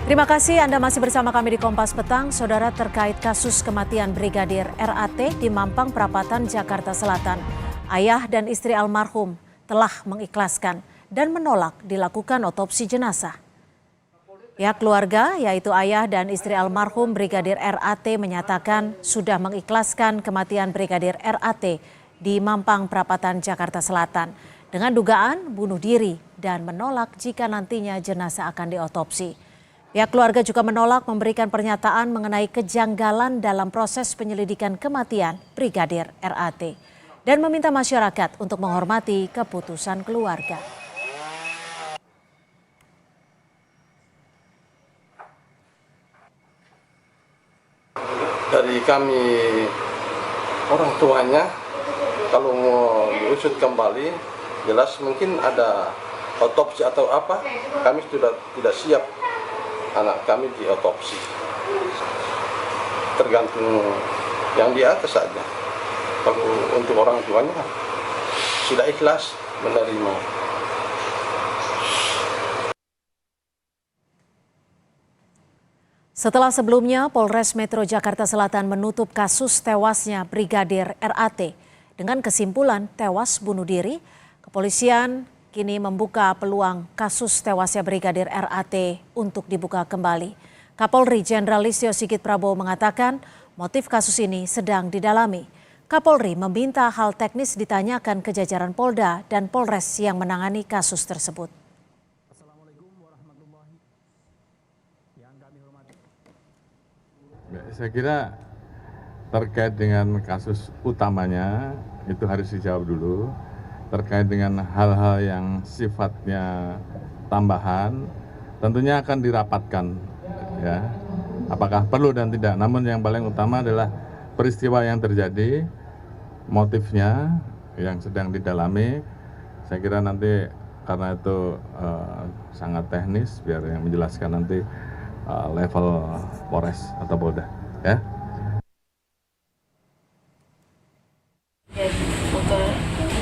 Terima kasih Anda masih bersama kami di Kompas Petang. Saudara, terkait kasus kematian Brigadir RAT di Mampang Perapatan, Jakarta Selatan. Ayah dan istri almarhum telah mengikhlaskan dan menolak dilakukan otopsi jenazah. Pihak keluarga, yaitu ayah dan istri almarhum Brigadir RAT, menyatakan sudah mengikhlaskan kematian Brigadir RAT di Mampang Perapatan, Jakarta Selatan dengan dugaan bunuh diri dan menolak jika nantinya jenazah akan diotopsi. Pihak keluarga juga menolak memberikan pernyataan mengenai kejanggalan dalam proses penyelidikan kematian Brigadir RAT dan meminta masyarakat untuk menghormati keputusan keluarga. Dari kami orang tuanya, kalau mau diusut kembali, jelas mungkin ada otopsi atau apa, kami sudah tidak siap anak kami diotopsi. Tergantung yang di atas saja. Kalau untuk orang tuanya sudah ikhlas menerima. Setelah sebelumnya Polres Metro Jakarta Selatan menutup kasus tewasnya Brigadir RAT dengan kesimpulan tewas bunuh diri, kepolisian kini membuka peluang kasus tewasnya Brigadir RAT untuk dibuka kembali. Kapolri Jenderal Listio Sigit Prabowo mengatakan motif kasus ini sedang didalami. Kapolri meminta hal teknis ditanyakan ke jajaran Polda dan Polres yang menangani kasus tersebut. Saya kira terkait dengan kasus utamanya itu harus dijawab dulu. Terkait dengan hal-hal yang sifatnya tambahan tentunya akan dirapatkan, ya, apakah perlu dan tidak. Namun yang paling utama adalah peristiwa yang terjadi, motifnya yang sedang didalami. Saya kira nanti karena itu sangat teknis, biar yang menjelaskan nanti level Polres atau Polda, ya.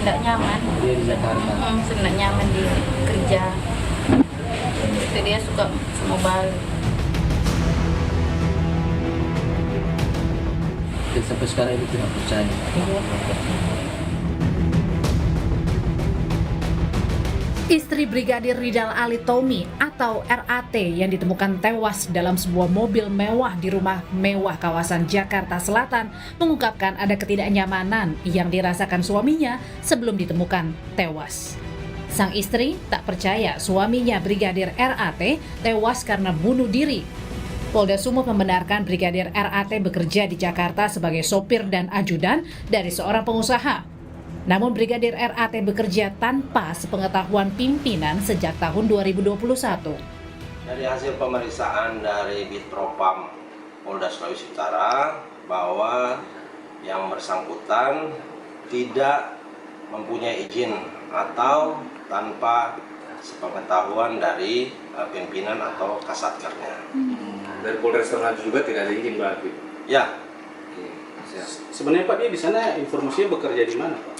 Tidak nyaman, tidak nyaman di kerja, itu dia suka semua balik. Dan sampai sekarang ibu tidak percaya. Istri Brigadir Ridal Ali Tommy atau RAT yang ditemukan tewas dalam sebuah mobil mewah di rumah mewah kawasan Jakarta Selatan mengungkapkan ada ketidaknyamanan yang dirasakan suaminya sebelum ditemukan tewas. Sang istri tak percaya suaminya Brigadir RAT tewas karena bunuh diri. Polda Sumut membenarkan Brigadir RAT bekerja di Jakarta sebagai sopir dan ajudan dari seorang pengusaha. Namun Brigadir RAT bekerja tanpa sepengetahuan pimpinan sejak tahun 2021. Dari hasil pemeriksaan dari Bitpropam Polda Sulawesi Utara bahwa yang bersangkutan tidak mempunyai izin atau tanpa sepengetahuan dari pimpinan atau kasatkernya. Dari Polres Ternate juga tidak ada izin berarti? Ya. Sebenarnya Pak, dia di sana informasinya bekerja di mana Pak?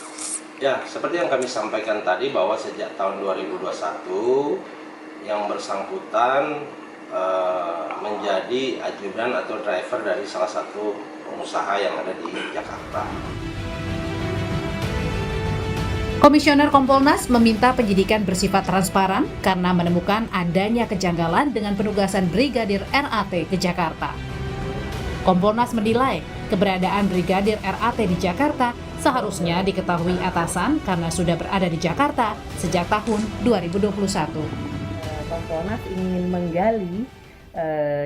Ya, seperti yang kami sampaikan tadi bahwa sejak tahun 2021 yang bersangkutan menjadi ajudan atau driver dari salah satu pengusaha yang ada di Jakarta. Komisioner Kompolnas meminta penyidikan bersifat transparan karena menemukan adanya kejanggalan dengan penugasan Brigadir RAT ke Jakarta. Kompolnas menilai keberadaan Brigadir RAT di Jakarta seharusnya diketahui atasan karena sudah berada di Jakarta sejak tahun 2021. Kompolnas ingin menggali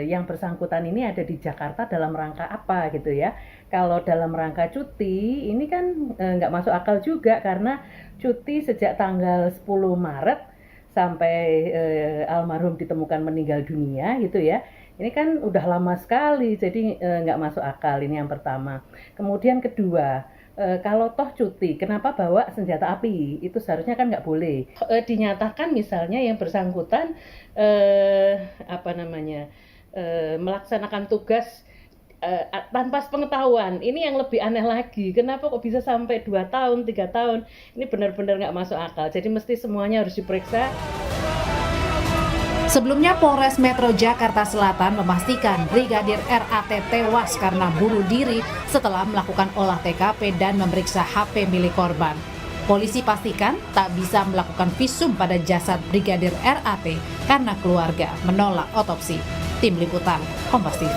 yang bersangkutan ini ada di Jakarta dalam rangka apa gitu ya. Kalau dalam rangka cuti ini kan nggak masuk akal juga karena cuti sejak tanggal 10 Maret sampai almarhum ditemukan meninggal dunia gitu ya. Ini kan udah lama sekali, jadi nggak masuk akal, ini yang pertama. Kemudian kedua, kalau toh cuti, kenapa bawa senjata api? Itu seharusnya kan nggak boleh. Dinyatakan misalnya yang bersangkutan melaksanakan tugas tanpa pengetahuan. Ini yang lebih aneh lagi. Kenapa kok bisa sampai 2 tahun, 3 tahun? Ini benar-benar nggak masuk akal. Jadi mesti semuanya harus diperiksa. Sebelumnya Polres Metro Jakarta Selatan memastikan Brigadir RAT tewas karena bunuh diri setelah melakukan olah TKP dan memeriksa HP milik korban. Polisi pastikan tak bisa melakukan visum pada jasad Brigadir RAT karena keluarga menolak otopsi. Tim Liputan, Kompas TV.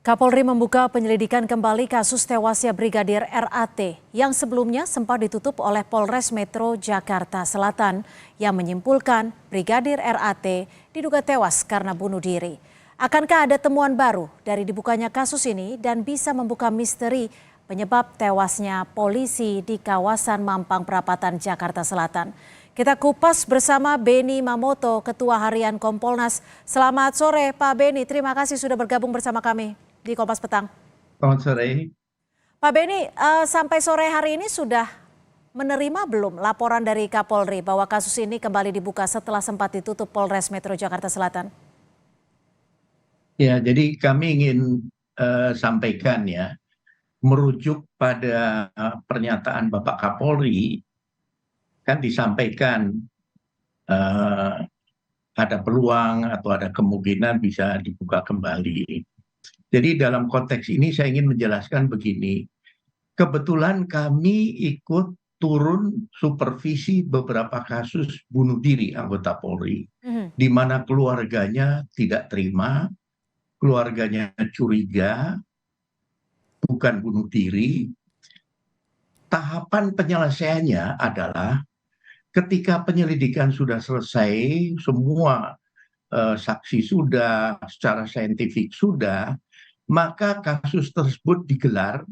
Kapolri membuka penyelidikan kembali kasus tewasnya Brigadir RAT yang sebelumnya sempat ditutup oleh Polres Metro Jakarta Selatan yang menyimpulkan Brigadir RAT diduga tewas karena bunuh diri. Akankah ada temuan baru dari dibukanya kasus ini dan bisa membuka misteri penyebab tewasnya polisi di kawasan Mampang Perapatan Jakarta Selatan? Kita kupas bersama Beni Mamoto, Ketua Harian Kompolnas. Selamat sore Pak Beni, terima kasih sudah bergabung bersama kami di Kompas Petang. Selamat sore. Pak Beni, sampai sore hari ini sudah menerima belum laporan dari Kapolri bahwa kasus ini kembali dibuka setelah sempat ditutup Polres Metro Jakarta Selatan? Ya, jadi kami ingin sampaikan ya, merujuk pada pernyataan Bapak Kapolri, kan disampaikan ada peluang atau ada kemungkinan bisa dibuka kembali. Jadi dalam konteks ini saya ingin menjelaskan begini, kebetulan kami ikut turun supervisi beberapa kasus bunuh diri anggota Polri, di mana keluarganya tidak terima, keluarganya curiga, bukan bunuh diri. Tahapan penyelesaiannya adalah ketika penyelidikan sudah selesai, semua saksi sudah, secara saintifik sudah, maka kasus tersebut digelar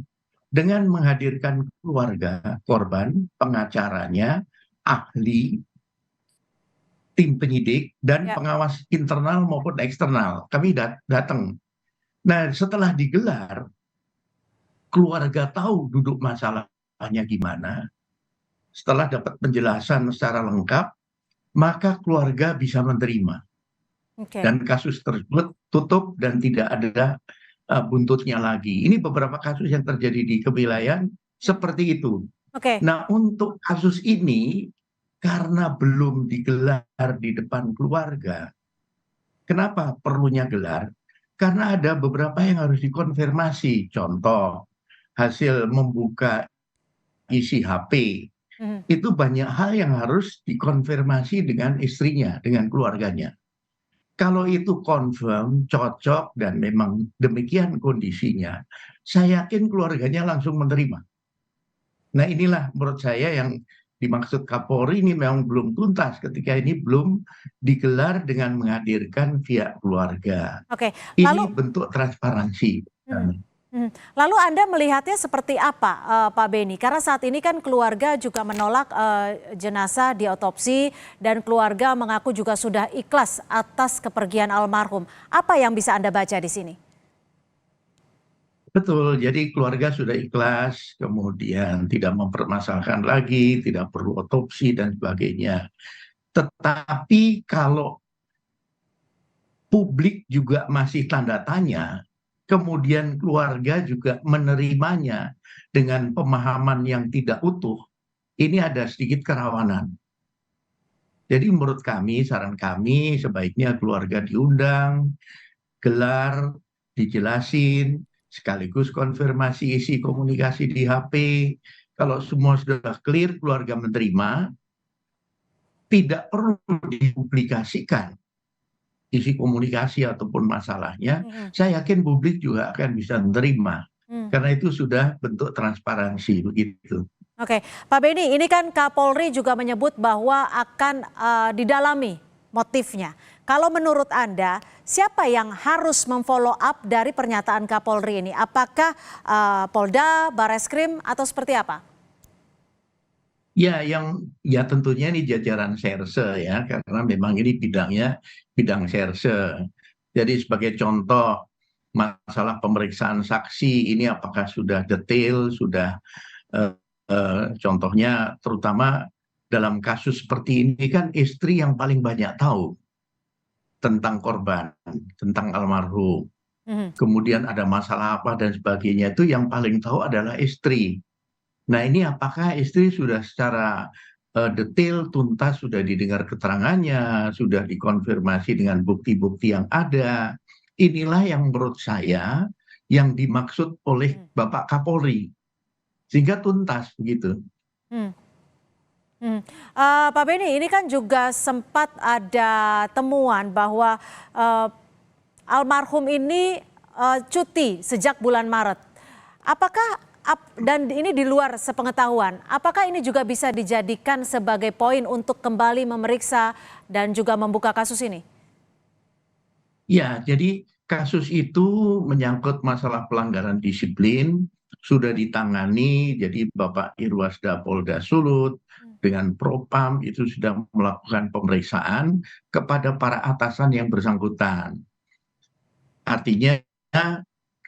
dengan menghadirkan keluarga korban, pengacaranya, ahli, tim penyidik, dan pengawas internal maupun eksternal. Kami datang. Nah, setelah digelar, keluarga tahu duduk masalahnya gimana. Setelah dapat penjelasan secara lengkap, maka keluarga bisa menerima. Dan kasus tersebut tutup dan tidak ada buntutnya lagi. Ini beberapa kasus yang terjadi di kewilayahan seperti itu. Nah, untuk kasus ini karena belum digelar di depan keluarga, kenapa perlunya gelar? Karena ada beberapa yang harus dikonfirmasi. Contoh, hasil membuka isi HP, itu banyak hal yang harus dikonfirmasi dengan istrinya, dengan keluarganya. Kalau itu confirm, cocok, dan memang demikian kondisinya, saya yakin keluarganya langsung menerima. Nah, inilah menurut saya yang dimaksud Kapolri ini memang belum tuntas ketika ini belum digelar dengan menghadirkan pihak keluarga. Ini bentuk transparansi. Lalu Anda melihatnya seperti apa, Pak Beni? Karena saat ini kan keluarga juga menolak jenazah diotopsi dan keluarga mengaku juga sudah ikhlas atas kepergian almarhum. Apa yang bisa Anda baca di sini? Betul, jadi keluarga sudah ikhlas, kemudian tidak mempermasalahkan lagi, tidak perlu otopsi dan sebagainya. Tetapi kalau publik juga masih tanda tanya, kemudian keluarga juga menerimanya dengan pemahaman yang tidak utuh, ini ada sedikit kerawanan. Jadi menurut kami, saran kami sebaiknya keluarga diundang, gelar, dijelasin, sekaligus konfirmasi isi komunikasi di HP. Kalau semua sudah clear, keluarga menerima, tidak perlu dipublikasikan isi komunikasi ataupun masalahnya, saya yakin publik juga akan bisa menerima. Karena itu sudah bentuk transparansi, begitu. Pak Beni, ini kan Kapolri juga menyebut bahwa akan didalami motifnya. Kalau menurut Anda, siapa yang harus memfollow up dari pernyataan Kapolri ini? Apakah Polda, Bareskrim, atau seperti apa? Ya, tentunya ini jajaran serse ya, karena memang ini bidang serse. Jadi sebagai contoh masalah pemeriksaan saksi ini apakah sudah detail, sudah contohnya terutama dalam kasus seperti ini kan istri yang paling banyak tahu tentang korban, tentang almarhum. Kemudian ada masalah apa dan sebagainya, itu yang paling tahu adalah istri. Nah, ini apakah istri sudah secara detail, tuntas, sudah didengar keterangannya, sudah dikonfirmasi dengan bukti-bukti yang ada. Inilah yang menurut saya yang dimaksud oleh Bapak Kapolri, sehingga tuntas begitu. Hmm. Pak Beni, ini kan juga sempat ada temuan bahwa almarhum ini cuti sejak bulan Maret. Apakah dan ini di luar sepengetahuan, apakah ini juga bisa dijadikan sebagai poin untuk kembali memeriksa dan juga membuka kasus ini? Ya, jadi kasus itu menyangkut masalah pelanggaran disiplin, sudah ditangani, jadi Bapak Irwasda Polda Sulut dengan Propam itu sudah melakukan pemeriksaan kepada para atasan yang bersangkutan. Artinya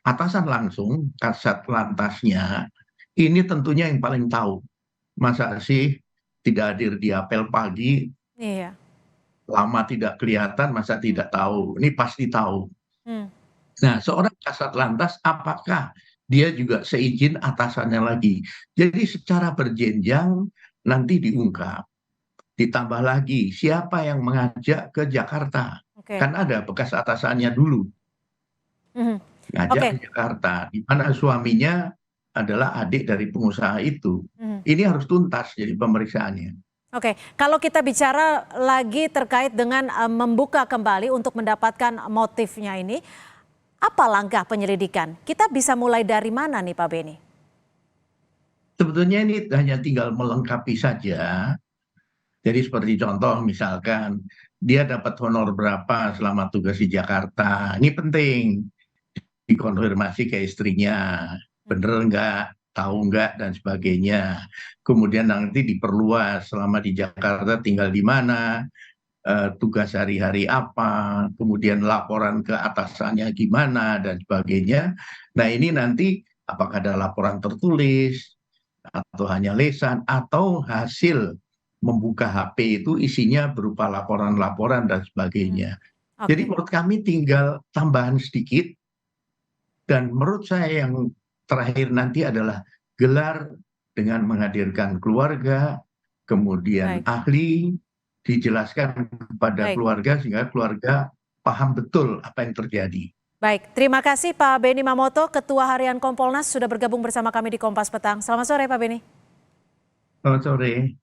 atasan langsung, Kasat Lantasnya, ini tentunya yang paling tahu. Masa sih tidak hadir di apel pagi, Iya. lama tidak kelihatan, masa tidak tahu? Ini pasti tahu. Hmm. Nah, seorang Kasat Lantas apakah dia juga seizin atasannya lagi? Jadi secara berjenjang nanti diungkap. Ditambah lagi siapa yang mengajak ke Jakarta. Oke. Kan ada bekas atasannya dulu. Ngajak ke Jakarta, di mana suaminya adalah adik dari pengusaha itu. Ini harus tuntas jadi pemeriksaannya. Oke, kalau kita bicara lagi terkait dengan membuka kembali untuk mendapatkan motifnya ini, apa langkah penyelidikan? Kita bisa mulai dari mana nih Pak Beni? Sebetulnya ini hanya tinggal melengkapi saja. Jadi seperti contoh misalkan dia dapat honor berapa selama tugas di Jakarta. Ini penting dikonfirmasi ke istrinya, bener nggak, tahu nggak, dan sebagainya. Kemudian nanti diperluas selama di Jakarta tinggal di mana, tugas sehari-hari apa, kemudian laporan ke atasannya gimana, dan sebagainya. Nah ini nanti apakah ada laporan tertulis, atau hanya lisan, atau hasil membuka HP itu isinya berupa laporan-laporan dan sebagainya. Jadi menurut kami tinggal tambahan sedikit, dan menurut saya yang terakhir nanti adalah gelar dengan menghadirkan keluarga, kemudian ahli, dijelaskan kepada keluarga sehingga keluarga paham betul apa yang terjadi. Baik, terima kasih Pak Beni Mamoto, Ketua Harian Kompolnas sudah bergabung bersama kami di Kompas Petang. Selamat sore Pak Beni. Selamat sore.